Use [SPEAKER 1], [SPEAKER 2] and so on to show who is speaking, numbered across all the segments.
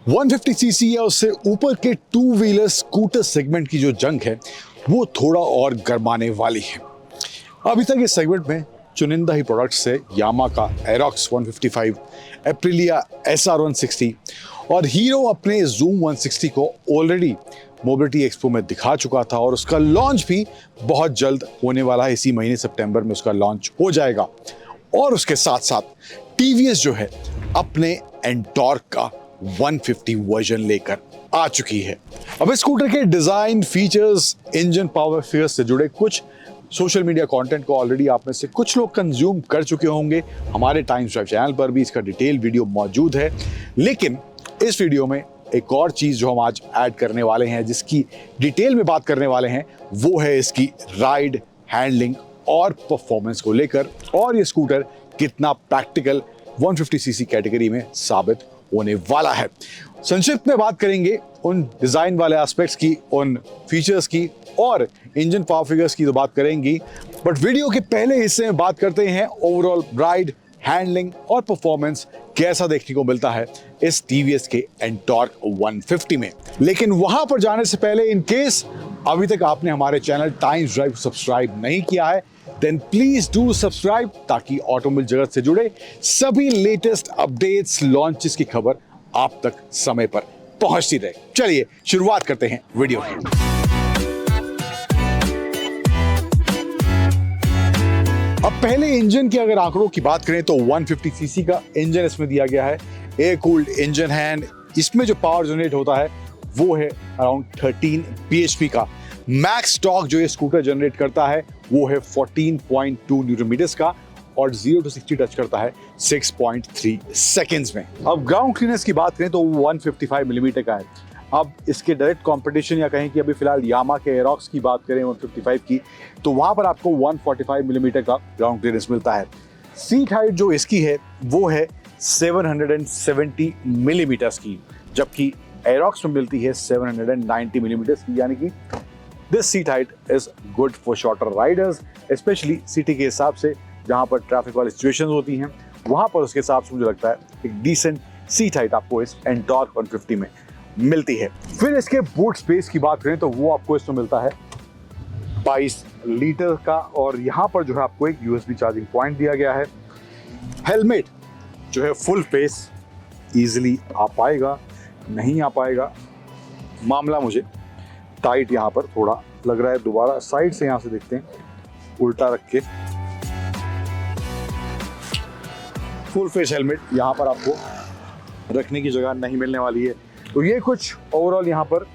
[SPEAKER 1] 150 CC या उससे ऊपर के टू व्हीलर स्कूटर सेगमेंट की जो जंग है वो थोड़ा और गरमाने वाली है। अभी तक इस सेगमेंट में चुनिंदा ही प्रोडक्ट्स से यामा का एरोक्स 155, एप्रिलिया SR 160 और हीरो अपने जूम 160 को ऑलरेडी मोबिलिटी एक्सपो में दिखा चुका था और उसका लॉन्च भी बहुत जल्द होने वाला है। इसी महीने सितंबर में उसका लॉन्च हो जाएगा। और उसके साथ साथ टीवीएस जो है अपने एंटॉर्क का 150 वर्जन लेकर आ चुकी है। अब इस स्कूटर के design, features, engine, power figures से जुड़े कुछ सोशल मीडिया कंटेंट को ऑलरेडी आप में से कुछ लोग कंज्यूम कर चुके होंगे। हमारे टाइम्स ड्राइव चैनल पर भी इसका डिटेल वीडियो मौजूद है। लेकिन इस वीडियो में एक और चीज जो हम आज ऐड करने वाले हैं, जिसकी डिटेल में बात करने वाले हैं, वो है इसकी राइड, हैंडलिंग और परफॉर्मेंस को लेकर, और ये स्कूटर कितना प्रैक्टिकल 150 सीसी कैटेगरी में साबित होने वाला है। संक्षिप्त में बात करेंगे उन डिजाइन वाले एस्पेक्ट्स की, उन फीचर्स की और इंजन पावर फिगर्स की तो बात करेंगी, बट वीडियो के पहले हिस्से में बात करते हैं ओवरऑल राइड, हैंडलिंग और परफॉर्मेंस कैसा देखने को मिलता है इस टीवीएस के एंटॉर्क 150 में। लेकिन वहां पर जाने से पहले, इन केस अभी तक आपने हमारे चैनल टाइम्स ड्राइव सब्सक्राइब नहीं किया है, देन प्लीज डू सब्सक्राइब, ताकि ऑटोमोबाइल जगत से जुड़े सभी लेटेस्ट अपडेट्स, लॉन्चेस की खबर आप तक समय पर पहुंचती रहे। चलिए शुरुआत करते हैं वीडियो की। अब पहले इंजन के अगर आंकड़ों की बात करें तो 150 सीसी का इंजन इसमें दिया गया है। एयर कूल्ड इंजन है। इसमें जो पावर जनरेट होता है वो है अराउंड 13 bhp का। मैक्स टॉर्क जो ये स्कूटर जनरेट करता है वो है 14.2 न्यूटन मीटर्स का और 0 to 60 टच करता है 6.3 सेकेंड्स में। अब ग्राउंड क्लीयरेंस की बात करें तो 155 मिलीमीटर का है। अब इसके डायरेक्ट कंपटीशन या कहें कि अभी फिलहाल यामा के एरोक्स की बात करें 155 की, तो वहां पर आपको 145 मिलीमीटर का ग्राउंड क्लीयरेंस मिलता है। सीट हाइट जो इसकी है वो है 770 मिलीमीटर्स की, जबकि एरोक्स में मिलती है 790 मिलीमीटर्स की। यानी कि this seat height is good for shorter Riders, specially city के हिसाब से जहां पर ट्रैफिक वाली सिचुएशंस होती हैं, वहां पर उसके हिसाब से मुझे लगता है एक डिसेंट सीट हाइट आपको इस एंटॉर्क 150 में मिलती है। फिर इसके बूट स्पेस की बात करें तो वो आपको इसमें मिलता है 22 लीटर का, और यहाँ पर जो है आपको एक USB चार्जिंग पॉइंट दिया गया है। हेलमेट जो है फुल फेस इजीली आ पाएगा, नहीं आ पाएगा, मामला मुझे टाइट यहाँ पर थोड़ा लग रहा है। दोबारा साइड से यहाँ से देखते हैं, उल्टा रख के फुल फेस हेलमेट यहाँ पर आपको रखने की जगह नहीं मिलने वाली है। तो ये कुछ ओवरऑल यहाँ पर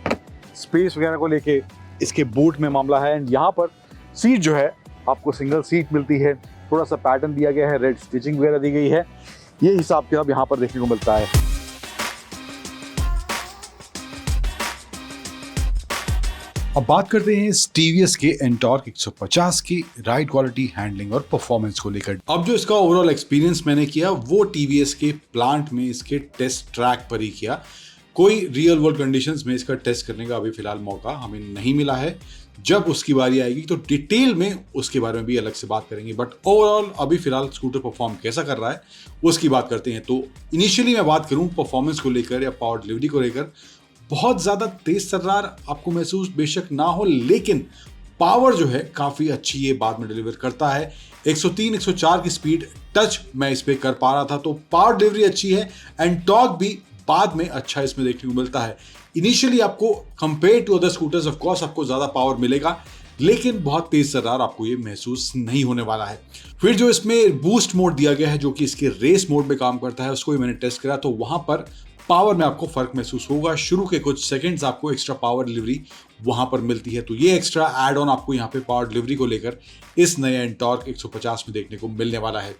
[SPEAKER 1] स्पेस वगैरह को लेके इसके बूट में मामला है। एंड यहाँ पर सीट जो है आपको सिंगल सीट मिलती है। थोड़ा सा पैटर्न दिया गया है, रेड स्टिचिंग वगैरह दी गई है। ये हिसाब किताब यहाँ पर देखने को मिलता है। अब बात करते हैं इस टीवीएस के एंटॉर्क 150 की राइड क्वालिटी, हैंडलिंग और परफॉर्मेंस को लेकर। अब जो इसका ओवरऑल एक्सपीरियंस मैंने किया वो टीवीएस के प्लांट में इसके टेस्ट ट्रैक पर ही किया। कोई रियल वर्ल्ड कंडीशंस में इसका टेस्ट करने का अभी फिलहाल मौका हमें नहीं मिला है। जब उसकी बारी आएगी तो डिटेल में उसके बारे में भी अलग से बात करेंगे। बट ओवरऑल अभी फिलहाल स्कूटर परफॉर्म कैसा कर रहा है उसकी बात करते हैं। तो इनिशियली मैं बात करूं परफॉर्मेंस को लेकर या पावर डिलीवरी को लेकर, बहुत ज़्यादा तेज तर्रार आपको महसूस बेशक ना हो, लेकिन पावर जो है काफ़ी अच्छी ये बाद में डिलीवर करता है। 103-104 की स्पीड टच मैं इस पर कर पा रहा था, तो पावर डिलीवरी अच्छी है। एंड टॉर्क भी बाद में अच्छा इसमें देखने को मिलता है। इनिशियली आपको compare to other scooters of course आपको ज़्यादा पावर मिलेगा, लेकिन बहुत तेज तर्रार आपको ये महसूस नहीं होने वाला है। फिर जो इसमें बूस्ट मोड दिया गया है जो कि इसके रेस मोड में काम करता है, उसको भी मैंने टेस्ट करा, तो वहां पर पावर में आपको फर्क महसूस होगा। शुरू के कुछ सेकंड्स आपको एक्स्ट्रा पावर डिलीवरी वहां पर मिलती है, तो ये एक्स्ट्रा एड ऑन आपको यहाँ पे पावर डिलीवरी को लेकर इस नए एंटॉर्क 150 में देखने को मिलने वाला है।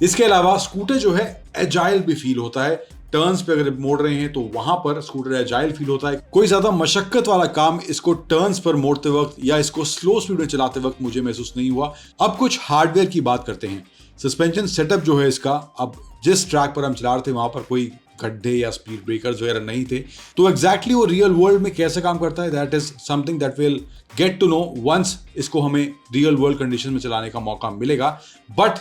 [SPEAKER 1] इसके अलावा स्कूटर जो है एजाइल भी फील होता है। टर्न्स पे अगर मोड़ रहे हैं तो वहां पर स्कूटर एजाइल फील होता है। कोई ज्यादा मशक्कत वाला काम इसको टर्न्स पर मोड़ते वक्त या इसको स्लो स्पीड में चलाते वक्त मुझे महसूस नहीं हुआ। अब कुछ हार्डवेयर की बात करते हैं। सस्पेंशन सेटअप जो है इसका, अब जिस ट्रैक पर हम चला रहे थे वहां पर कोई गड्ढे या स्पीड ब्रेकर्स वगैरह नहीं थे, तो एग्जैक्टली वो रियल वर्ल्ड में कैसे काम करता है, that is something that will get to know once इसको हमें रियल वर्ल्ड कंडीशन में चलाने का मौका मिलेगा। बट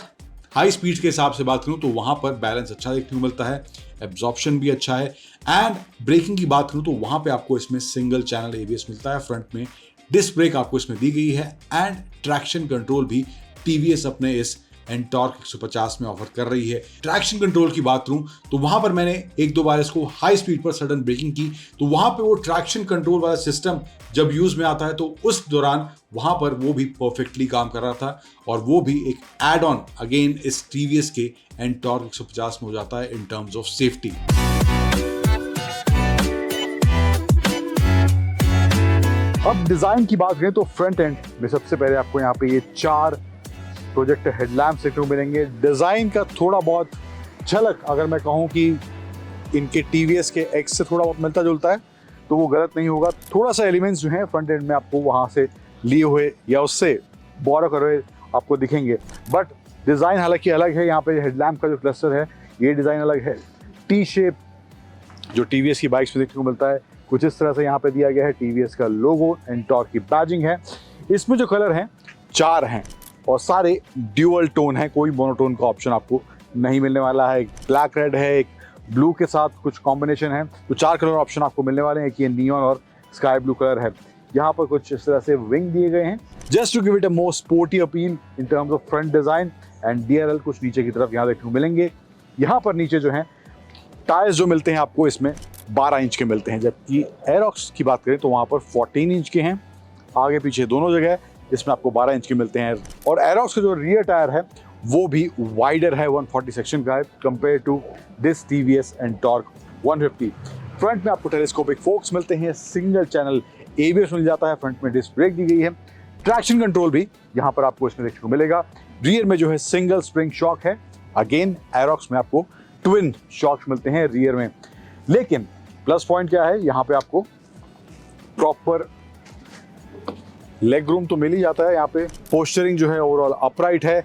[SPEAKER 1] हाई स्पीड के हिसाब से बात करूं तो वहां पर बैलेंस अच्छा देखने को मिलता है, एब्जॉर्प्शन भी अच्छा है एंड ब्रेकिंग की बात करूं तो वहां पे आपको इसमें सिंगल चैनल एबीएस मिलता है, फ्रंट में डिस्क ब्रेक आपको इसमें दी गई है एंड ट्रैक्शन कंट्रोल भी टीवीएस अपने इस एंटॉर्क 150 में ऑफर कर रही है। ट्रैक्शन कंट्रोल की बात करूं तो वहां पर मैंने एक दो बार इसको हाई स्पीड पर सडन ब्रेकिंग की तो वहां पे वो ट्रैक्शन कंट्रोल वाला सिस्टम जब यूज में आता है तो उस दौरान वहां पर वो भी परफेक्टली काम कर रहा था और वो भी एक एड ऑन अगेन इस टीवीएस के एंटॉर्क 150 में हो जाता है इन टर्म्स ऑफ सेफ्टी।
[SPEAKER 2] अब डिजाइन की बात करें तो फ्रंट एंड में सबसे पहले आपको यहाँ पे ये 4 प्रोजेक्टर हेडलैम्प्स देखने को मिलेंगे। डिजाइन का थोड़ा बहुत झलक अगर मैं कहूँ कि इनके टीवीएस के एक्स से थोड़ा बहुत मिलता जुलता है तो वो गलत नहीं होगा। थोड़ा सा एलिमेंट्स जो हैं फ्रंट एंड में आपको वहाँ से लिए हुए या उससे बोरो करे हुए आपको दिखेंगे, बट डिज़ाइन हालांकि अलग है। यहाँ पे हेडलैम्प का जो क्लस्टर है ये डिज़ाइन अलग है। टी शेप जो टीवीएस की बाइक्स में देखने को मिलता है कुछ इस तरह से यहाँ पे दिया गया है। टीवीएस का लोगो, एंटॉर्क की बैजिंग है। इसमें जो कलर हैं 4 हैं और सारे ड्यूअल टोन है, कोई मोनोटोन का ऑप्शन आपको नहीं मिलने वाला है। एक ब्लैक रेड है, एक ब्लू के साथ कुछ कॉम्बिनेशन है, तो 4 कलर ऑप्शन आपको मिलने वाले हैं कि ये नियॉन और स्काई ब्लू कलर है। यहाँ पर कुछ इस तरह से विंग दिए गए हैं just to give it a more sporty appeal in terms of front design and DRL कुछ नीचे की तरफ यहाँ देखने को मिलेंगे। यहाँ पर नीचे जो है टायर्स जो मिलते हैं आपको इसमें 12 इंच के मिलते हैं, जबकि एरोक्स की बात करें तो वहाँ पर 14 इंच के हैं आगे पीछे दोनों जगह, इसमें आपको 12 इंच के मिलते हैं। और एरोक्स का जो रियर टायर है वो भी वाइडर है, 140 सेक्शन का है compare to this TVS Ntorq 150। Front में आपको टेलीस्कोपिक फोक्स मिलते हैं, सिंगल चैनल एबीएस मिल जाता है, फ्रंट में डिस्क ब्रेक दी गई है। ट्रैक्शन कंट्रोल भी यहाँ पर आपको इसमें देखने को मिलेगा। रियर में जो है सिंगल स्प्रिंग शॉक है, अगेन एरोक्स में आपको ट्विन शॉक्स मिलते हैं रियर में। लेकिन प्लस पॉइंट क्या है, यहाँ पे आपको प्रॉपर लेग रूम तो मिल ही जाता है। यहाँ पे पोस्चरिंग जो है ओवरऑल अपराइट है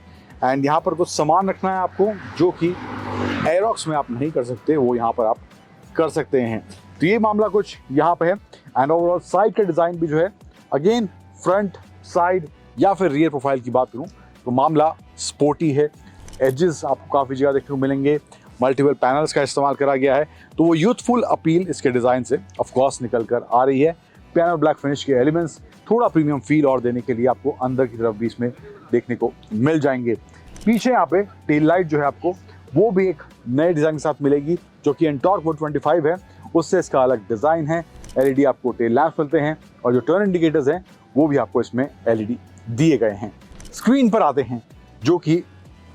[SPEAKER 2] एंड यहाँ पर कुछ सामान रखना है आपको जो कि एरोक्स में आप नहीं कर सकते, वो यहाँ पर आप कर सकते हैं। तो ये मामला कुछ यहाँ पे है एंड ओवरऑल साइड का डिज़ाइन भी जो है अगेन फ्रंट साइड या फिर रियर प्रोफाइल की बात करूँ तो मामला स्पोर्टी है। एजेस आपको काफ़ी जगह देखने को मिलेंगे, मल्टीपल पैनल्स का इस्तेमाल करा गया है, तो वो यूथफुल अपील इसके डिज़ाइन से ऑफ कोर्स निकल कर आ रही है। पियानो ब्लैक फिनिश के एलिमेंट्स थोड़ा प्रीमियम फील और देने के लिए आपको अंदर की तरफ भी इसमें देखने को मिल जाएंगे। पीछे यहाँ पे टेल लाइट जो है आपको वो भी एक नए डिज़ाइन के साथ मिलेगी जो कि एंटॉर्क 125 है, उससे इसका अलग डिज़ाइन है। एलईडी आपको टेल लैंप्स मिलते हैं और जो टर्न इंडिकेटर्स हैं वो भी आपको इसमें एलईडी दिए गए हैं। स्क्रीन पर आते हैं जो कि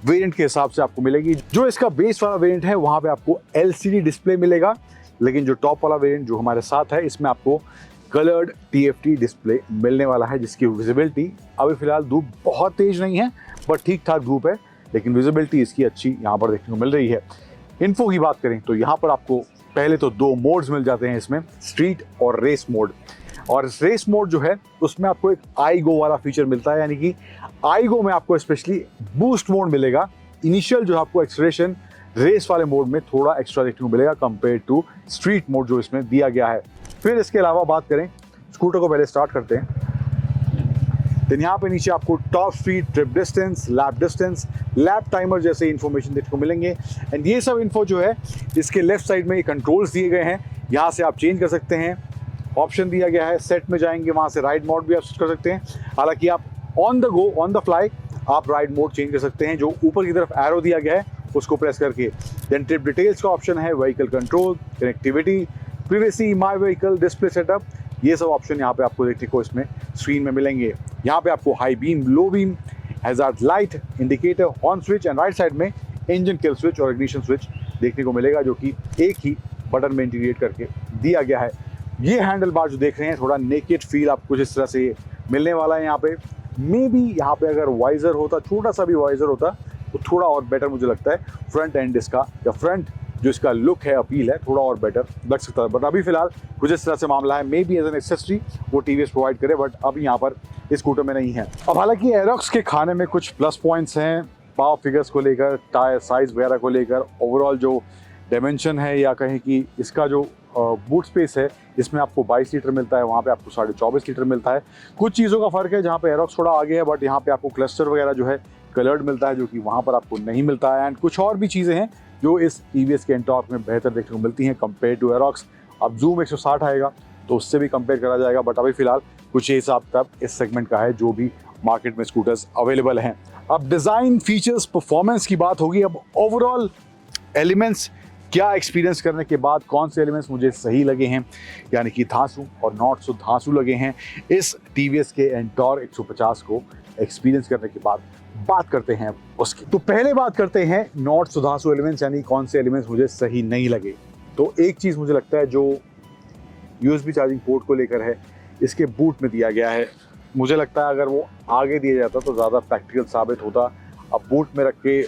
[SPEAKER 2] वेरिएंट के हिसाब से आपको मिलेगी। जो इसका बेस वाला वेरिएंट है वहाँ पे आपको एलसीडी डिस्प्ले मिलेगा, लेकिन जो टॉप वाला वेरिएंट जो हमारे साथ है इसमें आपको कलर्ड टीएफटी डिस्प्ले मिलने वाला है, जिसकी विजिबिलिटी अभी फिलहाल धूप बहुत तेज नहीं है बट ठीक ठाक धूप है, लेकिन विजिबिलिटी इसकी अच्छी यहाँ पर देखने को मिल रही है। इन्फो की बात करें तो यहाँ पर आपको पहले तो 2 मोड्स मिल जाते हैं इसमें, स्ट्रीट और रेस मोड। और रेस मोड जो है उसमें आपको एक आईगो वाला फीचर मिलता है, यानी कि आईगो में आपको स्पेशली बूस्ट मोड मिलेगा। इनिशियल जो आपको एक्सलेरेशन रेस वाले मोड में थोड़ा एक्स्ट्रा देखने को मिलेगा कंपेयर टू स्ट्रीट मोड जो इसमें दिया गया है। फिर इसके अलावा बात करें स्कूटर को पहले स्टार्ट करते हैं, तो यहाँ पे नीचे आपको top speed, trip distance, lap timer जैसे इन्फॉर्मेशन देखने को मिलेंगे। एंड ये सब इन्फो जो है इसके लेफ्ट साइड में कंट्रोल्स दिए गए हैं, यहाँ से आप चेंज कर सकते हैं। ऑप्शन दिया गया है सेट में जाएंगे, वहाँ से राइड मोड भी आप सेट कर सकते हैं। हालांकि आप on the go, on the fly आप राइड मोड चेंज कर सकते हैं, जो ऊपर की तरफ एरो दिया गया है उसको प्रेस करके। देन ट्रिप डिटेल्स का ऑप्शन है, vehicle control, connectivity, privacy, my vehicle, display setup, ये सब ऑप्शन यहाँ पे आपको देखने को इसमें स्क्रीन में मिलेंगे। यहाँ पे आपको high beam, low beam, hazard light, indicator, horn switch and right side में इंजन किल स्विच और इग्निशन स्विच देखने को मिलेगा, जो कि एक ही बटन में इंटीग्रेट करके दिया गया है। ये हैंडल बार जो देख रहे हैं थोड़ा नेकेड फील आपको कुछ इस तरह से मिलने वाला है। यहाँ पे मे बी यहाँ पे अगर वाइजर होता, छोटा सा भी वाइजर होता तो थोड़ा और बेटर मुझे लगता है। फ्रंट एंड इसका या फ्रंट जो इसका लुक है, अपील है, थोड़ा और बेटर लग सकता है, बट अभी फिलहाल कुछ इस तरह से मामला है। May be as an accessory वो टीवीएस प्रोवाइड करे, बट अभी यहाँ पर इस स्कूटर में नहीं है। अब हालांकि एरोक्स के खाने में कुछ प्लस पॉइंट्स हैं, पावर फिगर्स को लेकर, टायर साइज वगैरह को लेकर, ओवरऑल जो डायमेंशन है या कहें कि इसका जो बूट स्पेस है, इसमें आपको 22 लीटर मिलता है, वहाँ पे आपको 24.5 लीटर मिलता है। कुछ चीज़ों का फ़र्क है जहाँ पे एरोक्स थोड़ा आगे है, बट यहाँ पे आपको क्लस्टर वगैरह जो है कलर्ड मिलता है, जो कि वहाँ पर आपको नहीं मिलता है। एंड कुछ और भी चीज़ें हैं जो इस TVS के एंटॉर्क में बेहतर देखने को मिलती हैं कंपेयर टू एरोक्स। अब जूम 160 आएगा तो उससे भी कंपेयर करा जाएगा, बट अभी फिलहाल कुछ ये हिसाब किताब इस सेगमेंट का है जो भी मार्केट में स्कूटर्स अवेलेबल हैं। अब डिज़ाइन, फीचर्स, परफॉर्मेंस की बात होगी। अब ओवरऑल एलिमेंट्स, क्या एक्सपीरियंस करने के बाद कौन से एलिमेंट्स मुझे सही लगे हैं, यानी कि धांसू और नॉट सो धांसू लगे हैं इस TVS के एंटॉर्क 150 को एक्सपीरियंस करने के बाद बात करते हैं उसकी। तो पहले बात करते हैं नॉट सो धांसू एलिमेंट्स, यानी कौन से एलिमेंट्स मुझे सही नहीं लगे। तो एक चीज़ मुझे लगता है जो USB चार्जिंग पोर्ट को लेकर है, इसके बूट में दिया गया है। मुझे लगता है अगर वो आगे दिया जाता तो ज़्यादा प्रैक्टिकल साबित होता। अब बूट में रख के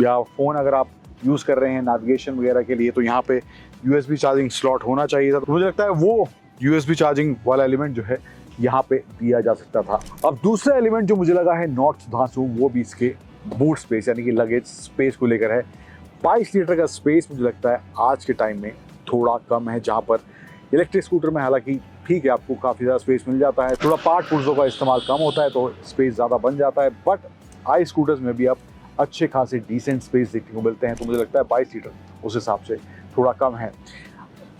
[SPEAKER 2] या फ़ोन अगर आप यूज़ कर रहे हैं नेविगेशन वगैरह के लिए तो यहाँ पे USB चार्जिंग स्लॉट होना चाहिए था। तो मुझे लगता है वो USB चार्जिंग वाला एलिमेंट जो है यहाँ पे दिया जा सकता था। अब दूसरा एलिमेंट जो मुझे लगा है नॉट धांसू, वो भी इसके बूट स्पेस यानी कि लगेज स्पेस को लेकर है। 22 लीटर का स्पेस मुझे लगता है आज के टाइम में थोड़ा कम है, जहाँ पर इलेक्ट्रिक स्कूटर में हालांकि ठीक है आपको काफ़ी ज़्यादा स्पेस मिल जाता है, थोड़ा पार्ट पुर्जों का इस्तेमाल कम होता है तो स्पेस ज़्यादा बन जाता है, बट आई स्कूटर्स में भी आप अच्छे खासे डिसेंट स्पेस देखने को मिलते हैं। तो मुझे लगता है 22 लीटर उस हिसाब से थोड़ा कम है।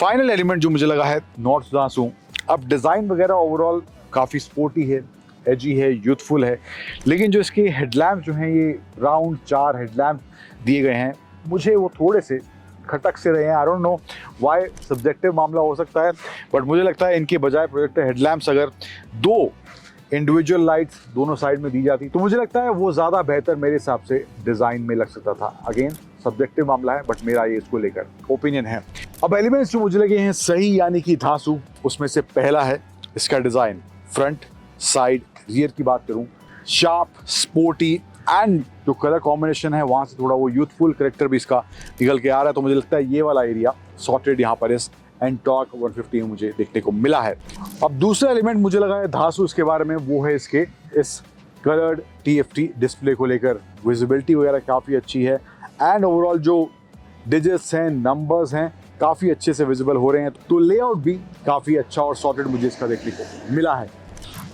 [SPEAKER 2] फाइनल एलिमेंट जो मुझे लगा है नॉट धांसू। अब डिज़ाइन वगैरह ओवरऑल काफ़ी स्पोर्टी है, एजी है, यूथफुल है, लेकिन जो इसके हेडलैम्प जो हैं ये राउंड 4 हेडलैम्प दिए गए हैं, मुझे वो थोड़े से खटक से रहे हैं। I don't know why, subjective मामला हो सकता है, बट मुझे लगता है इनके बजाय प्रोजेक्टर हेडलैम्प्स अगर 2 इंडिविजुअल लाइट्स दोनों साइड में दी जाती तो मुझे लगता है वो ज़्यादा बेहतर मेरे हिसाब से डिज़ाइन में लग सकता था। अगेन सब्जेक्टिव मामला है, बट मेरा ये इसको लेकर ओपिनियन है। अब एलिमेंट्स जो मुझे लगे हैं सही यानी कि धांसू, उसमें से पहला है इसका डिज़ाइन। फ्रंट, साइड, रियर की बात करूँ, शार्प, स्पोर्टी एंड जो कलर कॉम्बिनेशन है वहाँ से थोड़ा वो यूथफुल करेक्टर भी इसका निकल के आ रहा है। तो मुझे लगता है ये वाला एरिया सॉर्टेड यहाँ पर इस एंटॉर्क 150 में मुझे देखने को मिला है। अब दूसरा एलिमेंट मुझे लगा है धांसू इसके बारे में, वो है इसके इस कलर्ड TFT डिस्प्ले को लेकर। विजिबिलिटी वगैरह काफ़ी अच्छी है एंड ओवरऑल जो डिजिट्स हैं, नंबर्स हैं, काफ़ी अच्छे से विजिबल हो रहे हैं। तो लेआउट भी काफ़ी अच्छा और सॉर्टेड मुझे इसका देखने को मिला है।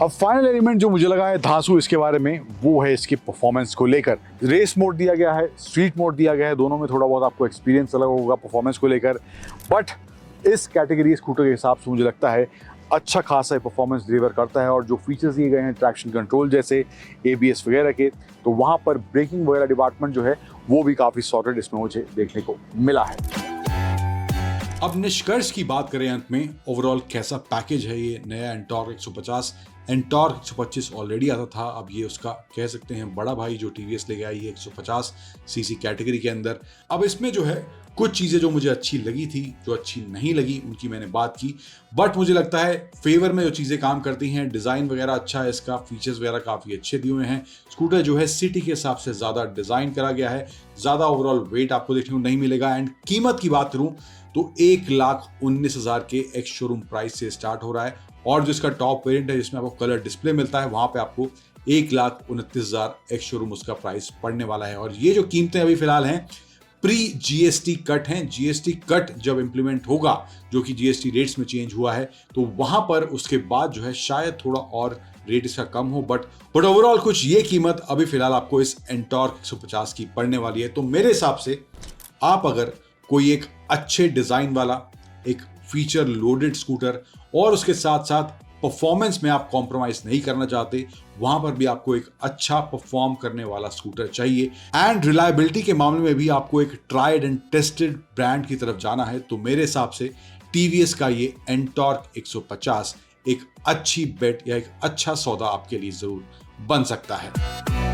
[SPEAKER 2] अब फाइनल एलिमेंट जो मुझे लगा है धांसू इसके बारे में, वो है इसकी परफॉर्मेंस को लेकर। रेस मोड दिया गया है, स्ट्रीट मोड दिया गया है, दोनों में थोड़ा बहुत आपको एक्सपीरियंस अलग होगा परफॉर्मेंस को लेकर, बट इस कैटेगरी स्कूटर के हिसाब से मुझे लगता है अच्छा खासा परफॉर्मेंस डिलीवर करता है। और जो फीचर्स दिए गए हैं ट्रैक्शन कंट्रोल जैसे ABS वगैरह के, तो वहाँ पर ब्रेकिंग वगैरह डिपार्टमेंट जो है वो भी काफ़ी सॉर्टेड इसमें मुझे देखने को मिला है।
[SPEAKER 1] अब निष्कर्ष की बात करें अंत में, ओवरऑल कैसा पैकेज है ये नया एंटॉर्क 150। एंटॉर्क 125 ऑलरेडी आता था, अब ये उसका कह सकते हैं बड़ा भाई जो TVS लेके आई है 150 सीसी कैटेगरी के अंदर। अब इसमें जो है कुछ चीज़ें जो मुझे अच्छी लगी थी, जो अच्छी नहीं लगी उनकी मैंने बात की, बट मुझे लगता है फेवर में जो चीज़ें काम करती हैं, डिज़ाइन वगैरह अच्छा है इसका, फीचर्स वगैरह काफ़ी अच्छे दिए हुए हैं। स्कूटर जो है सिटी के हिसाब से ज़्यादा डिज़ाइन करा गया है, ज़्यादा ओवरऑल वेट आपको देखने को नहीं मिलेगा। एंड कीमत की बात करूँ तो 1,19,000 के एक्स शोरूम प्राइस से स्टार्ट हो रहा है, और जो इसका टॉप वेरिएंट है जिसमें आपको कलर डिस्प्ले मिलता है वहाँ पे आपको 1,29,000 एक्स शोरूम उसका प्राइस पड़ने वाला है। और ये जो कीमतें अभी फिलहाल हैं प्री GST कट हैं। GST कट जब इम्प्लीमेंट होगा, जो कि GST रेट्स में चेंज हुआ है, तो वहां पर उसके बाद जो है शायद थोड़ा और रेट इसका कम हो, बट ओवरऑल कुछ ये कीमत अभी फिलहाल आपको इस एंटॉर्क 150 की पड़ने वाली है। तो मेरे हिसाब से आप अगर कोई एक अच्छे डिजाइन वाला, एक फीचर लोडेड स्कूटर और उसके साथ साथ परफॉर्मेंस में आप कॉम्प्रोमाइज नहीं करना चाहते, वहां पर भी आपको एक अच्छा परफॉर्म करने वाला स्कूटर चाहिए, एंड रिलायबिलिटी के मामले में भी आपको एक ट्राइड एंड टेस्टेड ब्रांड की तरफ जाना है, तो मेरे हिसाब से TVS का ये एंटॉर्क 150 एक अच्छी बेट या एक अच्छा सौदा आपके लिए जरूर बन सकता है।